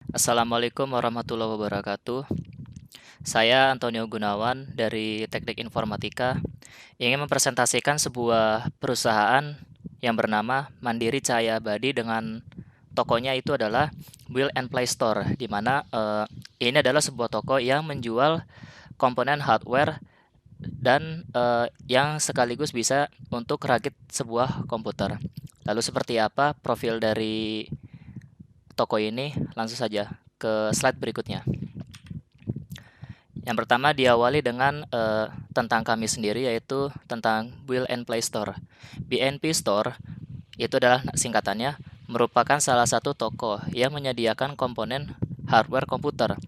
Assalamualaikum warahmatullahi wabarakatuh. Saya Antonio Gunawan dari Teknik Informatika ingin mempresentasikan sebuah perusahaan yang bernama Mandiri Cahaya Abadi dengan tokonya itu adalah Will and Play Store, di mana ini adalah sebuah toko yang menjual komponen hardware dan yang sekaligus bisa untuk rakit sebuah komputer. Lalu seperti apa profil dari toko ini? Langsung saja ke slide berikutnya. Yang pertama diawali dengan tentang kami sendiri, yaitu tentang Build and Play Store. BNP Store itu adalah singkatannya, merupakan salah satu toko yang menyediakan komponen hardware komputer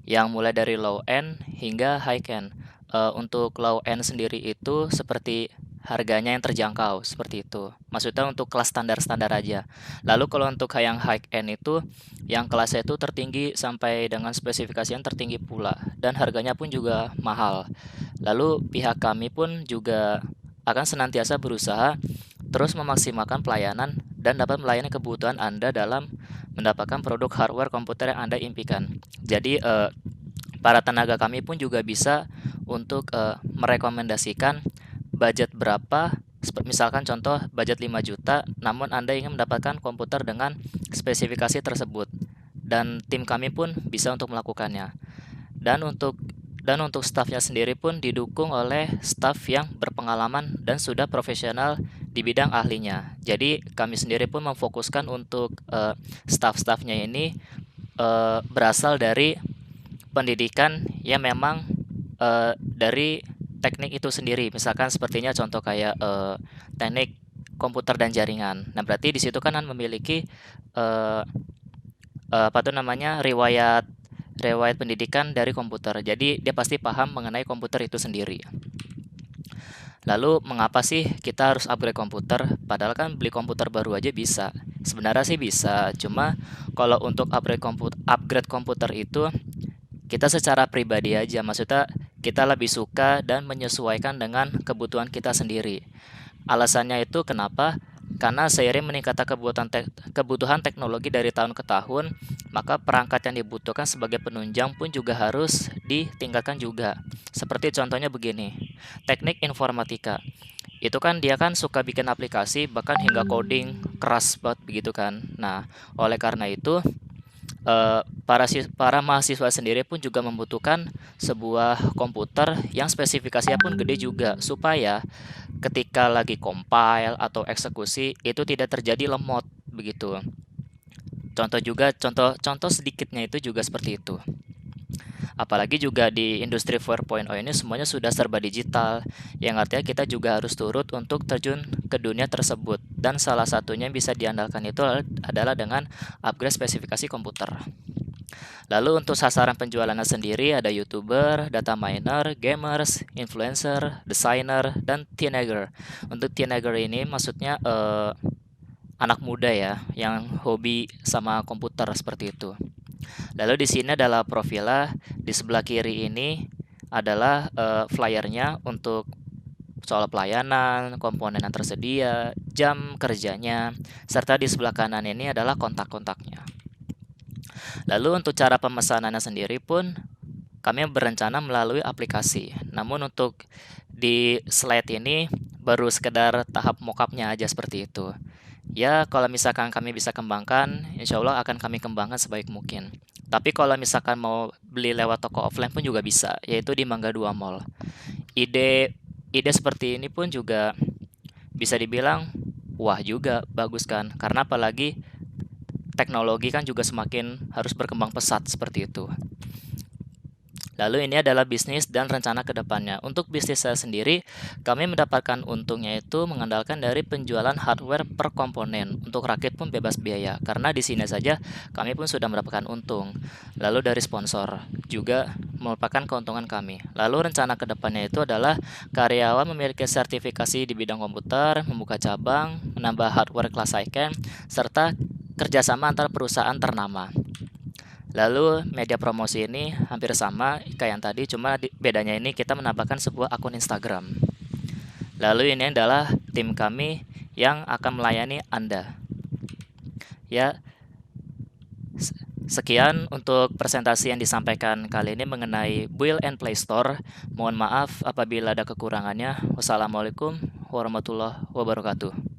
yang mulai dari low end hingga high end. Untuk low end sendiri itu seperti harganya yang terjangkau, seperti itu. Maksudnya untuk kelas standar-standar aja. Lalu kalau untuk yang high end itu yang kelasnya itu tertinggi sampai dengan spesifikasi yang tertinggi pula dan harganya pun juga mahal. Lalu pihak kami pun juga akan senantiasa berusaha terus memaksimalkan pelayanan dan dapat melayani kebutuhan Anda dalam mendapatkan produk hardware komputer yang Anda impikan. Jadi para tenaga kami pun juga bisa untuk merekomendasikan budget berapa, misalkan contoh budget 5 juta, namun Anda ingin mendapatkan komputer dengan spesifikasi tersebut. Dan tim kami pun bisa untuk melakukannya. Dan untuk stafnya sendiri pun didukung oleh staf yang berpengalaman dan sudah profesional di bidang ahlinya. Jadi kami sendiri pun memfokuskan untuk staf-stafnya ini berasal dari pendidikan yang memang dari teknik itu sendiri. Misalkan sepertinya contoh kayak teknik komputer dan jaringan. Nah, berarti di situ kan memiliki eh, apa tuh namanya, riwayat riwayat pendidikan dari komputer. Jadi dia pasti paham mengenai komputer itu sendiri. Lalu mengapa sih kita harus upgrade komputer? Padahal kan beli komputer baru aja bisa. Sebenarnya sih bisa, cuma kalau untuk upgrade komputer itu kita secara pribadi aja, maksudnya kita lebih suka dan menyesuaikan dengan kebutuhan kita sendiri. Alasannya itu kenapa? Karena seiring meningkatnya kebutuhan teknologi dari tahun ke tahun, maka perangkat yang dibutuhkan sebagai penunjang pun juga harus ditingkatkan juga. Seperti contohnya begini, teknik informatika. Itu kan dia kan suka bikin aplikasi bahkan hingga coding keras banget begitu kan. Nah, oleh karena itu para mahasiswa sendiri pun juga membutuhkan sebuah komputer yang spesifikasinya pun gede juga supaya ketika lagi compile atau eksekusi itu tidak terjadi lemot begitu. Contoh sedikitnya itu juga seperti itu. Apalagi juga di industri 4.0 ini semuanya sudah serba digital, yang artinya kita juga harus turut untuk terjun ke dunia tersebut. Dan salah satunya yang bisa diandalkan itu adalah dengan upgrade spesifikasi komputer. Lalu untuk sasaran penjualannya sendiri ada YouTuber, data miner, gamers, influencer, designer, dan teenager. Untuk teenager ini maksudnya anak muda ya yang hobi sama komputer seperti itu. Lalu di sini adalah profilnya, di sebelah kiri ini adalah flyernya untuk soal pelayanan, komponen yang tersedia, jam kerjanya, serta di sebelah kanan ini adalah kontak-kontaknya. Lalu untuk cara pemesanannya sendiri pun kami berencana melalui aplikasi. Namun untuk di slide ini baru sekedar tahap mockupnya aja seperti itu. Ya, kalau misalkan kami bisa kembangkan, insya Allah akan kami kembangkan sebaik mungkin. Tapi kalau misalkan mau beli lewat toko offline pun juga bisa, yaitu di Mangga 2 Mall. Ide ide seperti ini pun juga bisa dibilang wah juga, bagus kan? Karena apalagi teknologi kan juga semakin harus berkembang pesat seperti itu. Lalu ini adalah bisnis dan rencana ke depannya. Untuk bisnis saya sendiri, kami mendapatkan untungnya itu mengandalkan dari penjualan hardware per komponen. Untuk rakit pun bebas biaya, karena di sini saja kami pun sudah mendapatkan untung. Lalu dari sponsor juga merupakan keuntungan kami. Lalu rencana ke depannya itu adalah karyawan memiliki sertifikasi di bidang komputer, membuka cabang, menambah hardware kelas high-end, serta kerjasama antar perusahaan ternama. Lalu media promosi ini hampir sama kayak yang tadi, cuma bedanya ini kita menambahkan sebuah akun Instagram. Lalu ini adalah tim kami yang akan melayani Anda. Ya, Sekian untuk presentasi yang disampaikan kali ini mengenai Build and Play Store. Mohon maaf apabila ada kekurangannya. Wassalamualaikum warahmatullahi wabarakatuh.